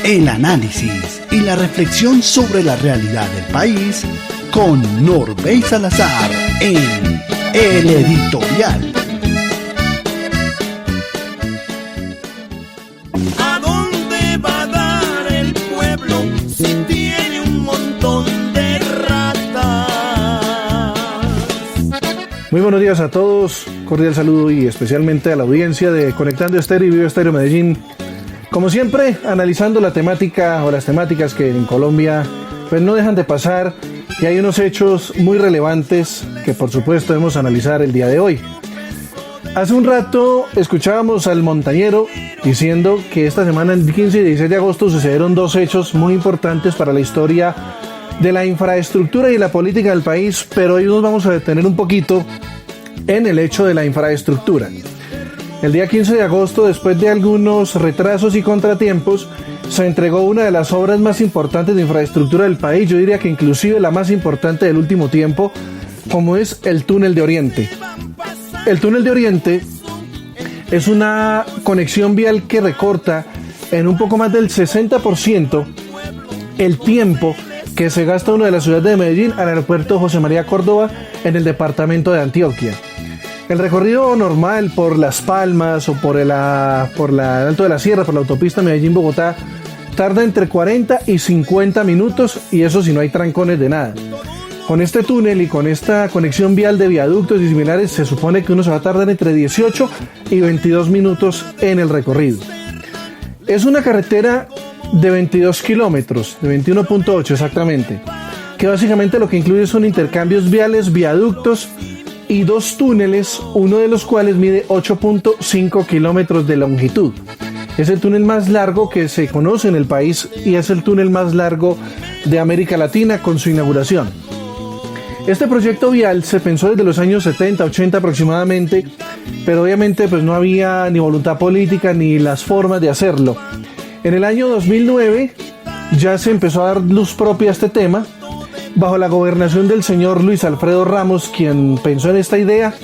el análisis y la reflexión sobre la realidad del país con Norbey Salazar en El Editorial. ¿A dónde va a dar el pueblo si tiene un montón de ratas? Muy buenos días a todos, cordial saludo y especialmente a la audiencia de Conectando Estéreo y Vivo Estéreo Medellín. Como siempre, analizando la temática o las temáticas que en Colombia pues no dejan de pasar, y hay unos hechos muy relevantes que por supuesto debemos analizar el día de hoy. Hace un rato escuchábamos al montañero diciendo que esta semana, el 15 y 16 de agosto, sucedieron dos hechos muy importantes para la historia de la infraestructura y la política del país, pero hoy nos vamos a detener un poquito en el hecho de la infraestructura. El día 15 de agosto, después de algunos retrasos y contratiempos, se entregó una de las obras más importantes de infraestructura del país, yo diría que inclusive la más importante del último tiempo, como es el Túnel de Oriente. El Túnel de Oriente es una conexión vial que recorta en un poco más del 60% el tiempo que se gasta uno de la ciudad de Medellín al aeropuerto José María Córdoba en el departamento de Antioquia. El recorrido normal por Las Palmas o por el Alto de la Sierra, por la autopista Medellín-Bogotá, tarda entre 40 y 50 minutos, y eso si no hay trancones de nada. Con este túnel y con esta conexión vial de viaductos y similares, se supone que uno se va a tardar entre 18 y 22 minutos en el recorrido. Es una carretera de 22 kilómetros, de 21.8 exactamente, que básicamente lo que incluye son intercambios viales, viaductos y dos túneles, uno de los cuales mide 8.5 kilómetros de longitud. Es el túnel más largo que se conoce en el país y es el túnel más largo de América Latina con su inauguración. Este proyecto vial se pensó desde los años 70, 80 aproximadamente, pero obviamente pues no había ni voluntad política ni las formas de hacerlo. En el año 2009 ya se empezó a dar luz propia a este tema, bajo la gobernación del señor Luis Alfredo Ramos, quien pensó en esta idea,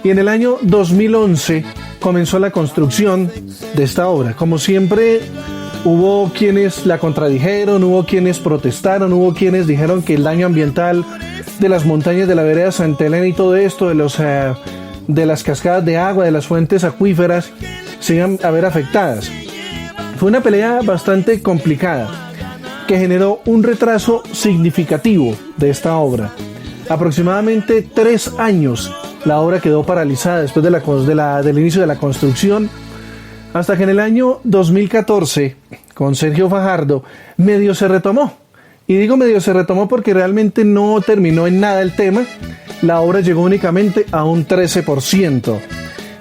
y en el año 2011 comenzó la construcción de esta obra. Como siempre, hubo quienes la contradijeron, hubo quienes protestaron, hubo quienes dijeron que el daño ambiental de las montañas de la vereda Santa Elena y todo esto, de las cascadas de agua, de las fuentes acuíferas, se iban a ver afectadas. Fue una pelea bastante complicada, que generó un retraso significativo de esta obra. Aproximadamente 3 años la obra quedó paralizada después del inicio de la construcción, hasta que en el año 2014, con Sergio Fajardo, medio se retomó. Y digo medio se retomó porque realmente no terminó en nada el tema. La obra llegó únicamente a un 13%.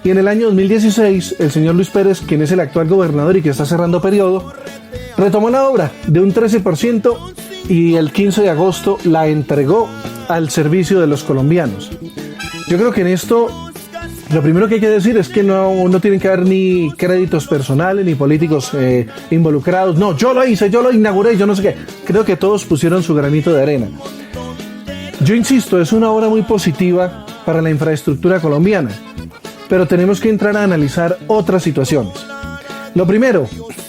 Y en el año 2016, el señor Luis Pérez, quien es el actual gobernador y que está cerrando periodo, retomó la obra de un 13% y el 15 de agosto la entregó al servicio de los colombianos. Yo creo que en esto lo primero que hay que decir es que no tienen que haber ni créditos personales ni políticos involucrados. No, yo lo hice, yo lo inauguré, yo no sé qué. Creo que todos pusieron su granito de arena. Yo insisto, es una obra muy positiva para la infraestructura colombiana, pero tenemos que entrar a analizar otras situaciones. Lo primero,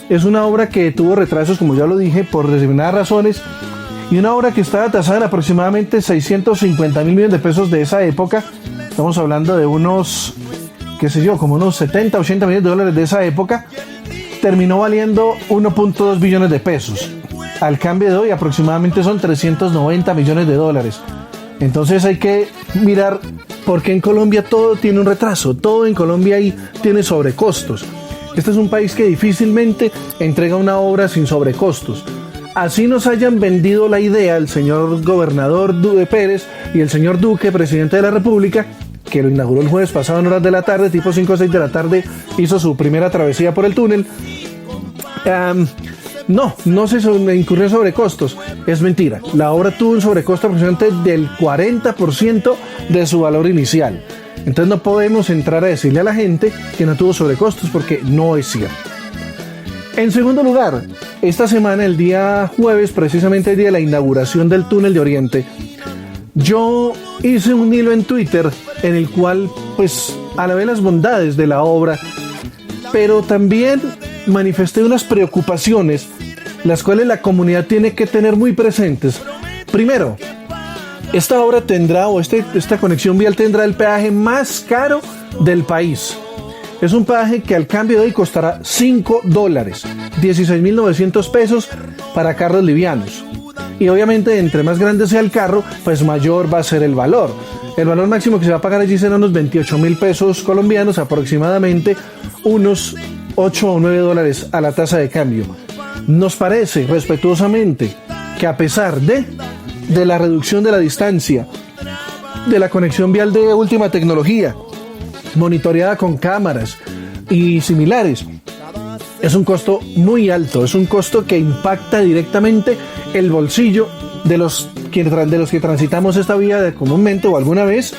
es una obra que tuvo retrasos, como ya lo dije, por determinadas razones, y una obra que estaba tasada en aproximadamente 650 mil millones de pesos de esa época. Estamos hablando de unos, como unos 70, 80 millones de dólares de esa época. Terminó valiendo 1.2 billones de pesos. Al cambio de hoy aproximadamente son 390 millones de dólares. Entonces hay que mirar por qué en Colombia todo tiene un retraso, todo en Colombia ahí tiene sobrecostos. Este es un país que difícilmente entrega una obra sin sobrecostos. Así nos hayan vendido la idea el señor gobernador Pérez y el señor Duque, presidente de la República, que lo inauguró el jueves pasado en horas de la tarde, tipo 5 o 6 de la tarde, hizo su primera travesía por el túnel. No se incurrió en sobrecostos. Es mentira. La obra tuvo un sobrecosto aproximadamente del 40% de su valor inicial. Entonces no podemos entrar a decirle a la gente que no tuvo sobrecostos porque no es cierto. En segundo lugar, esta semana, el día jueves, precisamente el día de la inauguración del Túnel de Oriente, yo hice un hilo en Twitter en el cual pues alabé las bondades de la obra, pero también manifesté unas preocupaciones las cuales la comunidad tiene que tener muy presentes. Primero, esta obra tendrá, esta conexión vial tendrá el peaje más caro del país. Es un peaje que al cambio de hoy costará $5, 16.900 pesos para carros livianos. Y obviamente, entre más grande sea el carro, pues mayor va a ser el valor. El valor máximo que se va a pagar allí serán unos 28.000 pesos colombianos, aproximadamente unos 8 o 9 dólares a la tasa de cambio. Nos parece, respetuosamente, que a pesar de la reducción de la distancia, de la conexión vial de última tecnología, monitoreada con cámaras y similares, es un costo muy alto, es un costo que impacta directamente el bolsillo de los que transitamos esta vía comúnmente o alguna vez,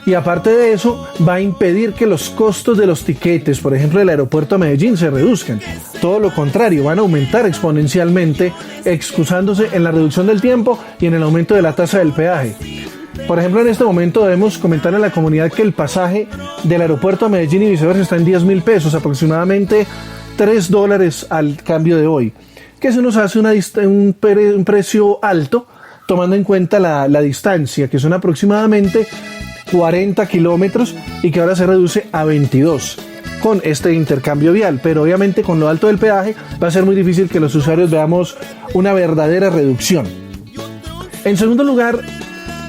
y aparte de eso va a impedir que los costos de los tiquetes, por ejemplo del aeropuerto a Medellín, se reduzcan. Todo lo contrario, van a aumentar exponencialmente, excusándose en la reducción del tiempo y en el aumento de la tasa del peaje. Por ejemplo, en este momento debemos comentarle a la comunidad que el pasaje del aeropuerto a Medellín y viceversa está en 10.000 pesos, aproximadamente $3 al cambio de hoy, que se nos hace un precio alto, tomando en cuenta la distancia, que son aproximadamente 40 kilómetros y que ahora se reduce a 22 con este intercambio vial. Pero obviamente con lo alto del peaje va a ser muy difícil que los usuarios veamos una verdadera reducción. En segundo lugar,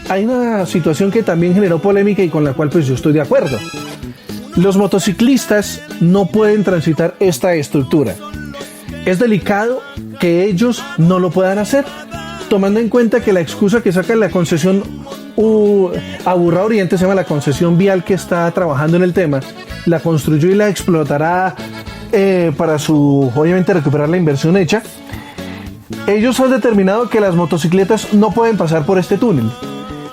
hay una situación que también generó polémica y con la cual pues yo estoy de acuerdo. Los motociclistas no pueden transitar esta estructura. Es delicado que ellos no lo puedan hacer, tomando en cuenta que la excusa que saca la concesión Aburrá Oriente, se llama la concesión vial que está trabajando en el tema, la construyó y la explotará para obviamente recuperar la inversión hecha. Ellos han determinado que las motocicletas no pueden pasar por este túnel,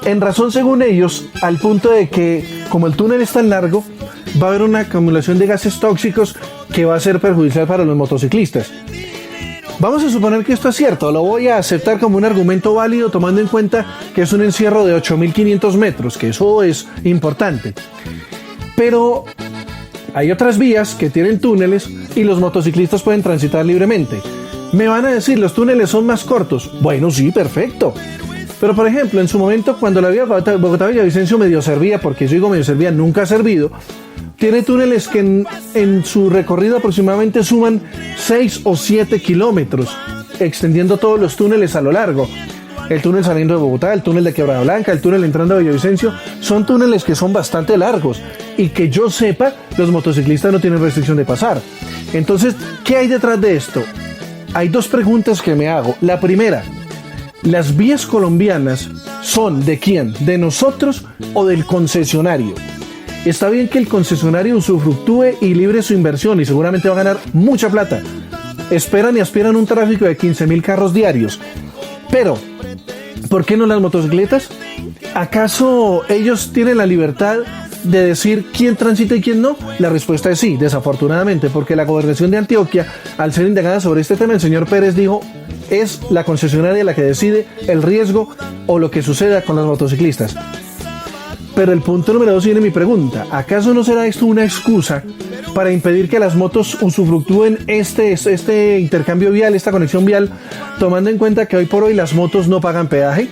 en razón, según ellos, al punto de que como el túnel es tan largo, va a haber una acumulación de gases tóxicos que va a ser perjudicial para los motociclistas. Vamos a suponer que esto es cierto, lo voy a aceptar como un argumento válido, tomando en cuenta que es un encierro de 8.500 metros, que eso es importante. Pero hay otras vías que tienen túneles y los motociclistas pueden transitar libremente. Me van a decir, los túneles son más cortos. Bueno, sí, perfecto. Pero por ejemplo, en su momento, cuando la vía Bogotá-Villavicencio medio servía, porque yo digo medio servía, nunca ha servido, tiene túneles que en su recorrido aproximadamente suman 6 o 7 kilómetros, extendiendo todos los túneles a lo largo. El túnel saliendo de Bogotá, el túnel de Quebrada Blanca, el túnel entrando a Villavicencio, son túneles que son bastante largos y que yo sepa, los motociclistas no tienen restricción de pasar. Entonces, ¿qué hay detrás de esto? Hay dos preguntas que me hago. La primera, ¿las vías colombianas son de quién? ¿De nosotros o del concesionario? Está bien que el concesionario usufructúe y libre su inversión y seguramente va a ganar mucha plata. Esperan y aspiran un tráfico de 15.000 carros diarios. Pero, ¿por qué no las motocicletas? ¿Acaso ellos tienen la libertad de decir quién transita y quién no? La respuesta es sí, desafortunadamente, porque la gobernación de Antioquia, al ser indagada sobre este tema, el señor Pérez dijo: es la concesionaria la que decide el riesgo o lo que suceda con los motociclistas. Pero el punto número 2 viene mi pregunta: ¿acaso no será esto una excusa para impedir que las motos usufructúen este intercambio vial, esta conexión vial, tomando en cuenta que hoy por hoy las motos no pagan peaje?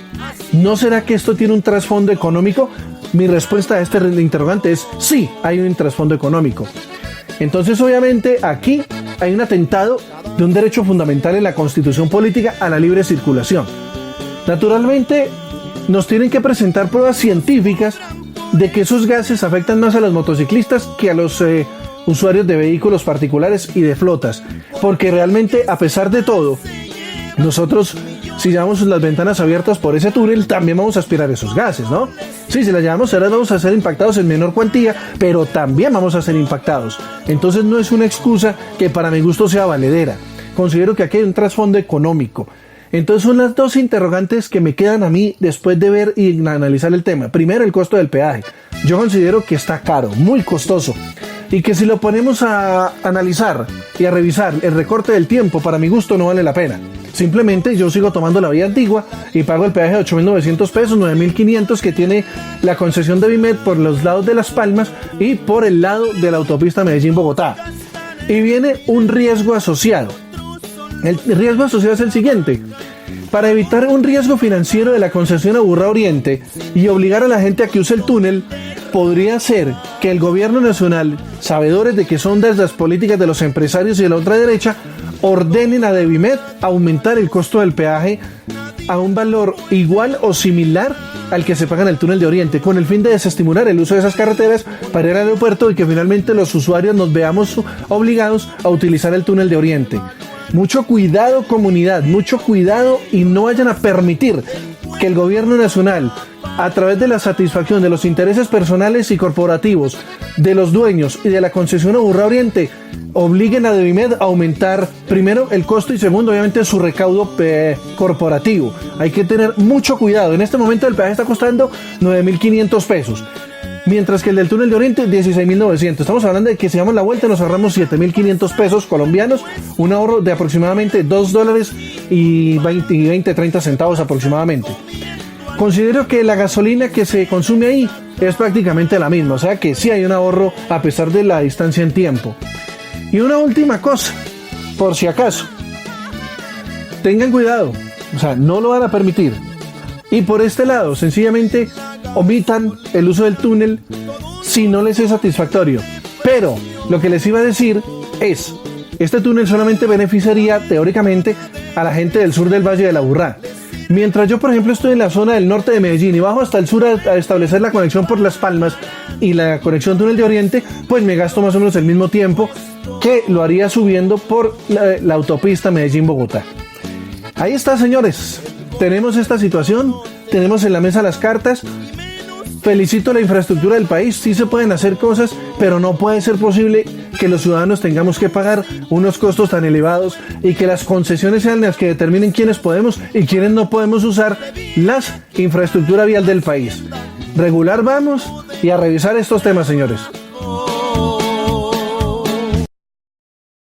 ¿No será que esto tiene un trasfondo económico? Mi respuesta a este interrogante es sí, hay un trasfondo económico. Entonces, obviamente, aquí hay un atentado de un derecho fundamental en la Constitución política a la libre circulación. Naturalmente, nos tienen que presentar pruebas científicas de que esos gases afectan más a los motociclistas que a los usuarios de vehículos particulares y de flotas, porque realmente, a pesar de todo, nosotros, si llevamos las ventanas abiertas por ese túnel, también vamos a aspirar esos gases, ¿no? Sí, si las llevamos cerradas vamos a ser impactados en menor cuantía, pero también vamos a ser impactados. Entonces no es una excusa que para mi gusto sea valedera. Considero que aquí hay un trasfondo económico. Entonces son las dos interrogantes que me quedan a mí después de ver y analizar el tema. Primero, el costo del peaje. Yo considero que está caro, muy costoso, y que si lo ponemos a analizar y a revisar el recorte del tiempo, para mi gusto no vale la pena. Simplemente yo sigo tomando la vía antigua y pago el peaje de 8.900 pesos, 9.500 que tiene la concesión de Vimet por los lados de Las Palmas y por el lado de la autopista Medellín-Bogotá. Y viene un riesgo asociado. El riesgo asociado es el siguiente. Para evitar un riesgo financiero de la concesión Aburrá Oriente y obligar a la gente a que use el túnel, podría ser que el gobierno nacional, sabedores de que son desde las políticas de los empresarios y de la ultraderecha, ordenen a Devimed aumentar el costo del peaje a un valor igual o similar al que se paga en el túnel de Oriente, con el fin de desestimular el uso de esas carreteras para ir al aeropuerto y que finalmente los usuarios nos veamos obligados a utilizar el túnel de Oriente. Mucho cuidado, comunidad, mucho cuidado, y no vayan a permitir que el gobierno nacional, a través de la satisfacción de los intereses personales y corporativos de los dueños y de la concesión Aburrá Oriente, obliguen a Devimed a aumentar primero el costo y segundo obviamente su recaudo corporativo. Hay que tener mucho cuidado. En este momento el peaje está costando 9.500 pesos, mientras que el del túnel de Oriente 16.900. Estamos hablando de que si damos la vuelta nos ahorramos 7.500 pesos colombianos, un ahorro de aproximadamente $2 y 30 centavos aproximadamente. Considero que la gasolina que se consume ahí es prácticamente la misma, o sea que sí hay un ahorro a pesar de la distancia en tiempo. Y una última cosa, por si acaso, tengan cuidado, o sea, no lo van a permitir. Y por este lado, sencillamente omitan el uso del túnel si no les es satisfactorio. Pero lo que les iba a decir es, este túnel solamente beneficiaría teóricamente a la gente del sur del Valle del Aburrá. Mientras yo, por ejemplo, estoy en la zona del norte de Medellín y bajo hasta el sur a establecer la conexión por Las Palmas y la conexión túnel de Oriente, pues me gasto más o menos el mismo tiempo que lo haría subiendo por la autopista Medellín-Bogotá. Ahí está, señores. Tenemos esta situación, tenemos en la mesa las cartas. Felicito la infraestructura del país, sí se pueden hacer cosas, pero no puede ser posible que los ciudadanos tengamos que pagar unos costos tan elevados y que las concesiones sean las que determinen quiénes podemos y quiénes no podemos usar las infraestructura vial del país. Regular vamos y a revisar estos temas, señores.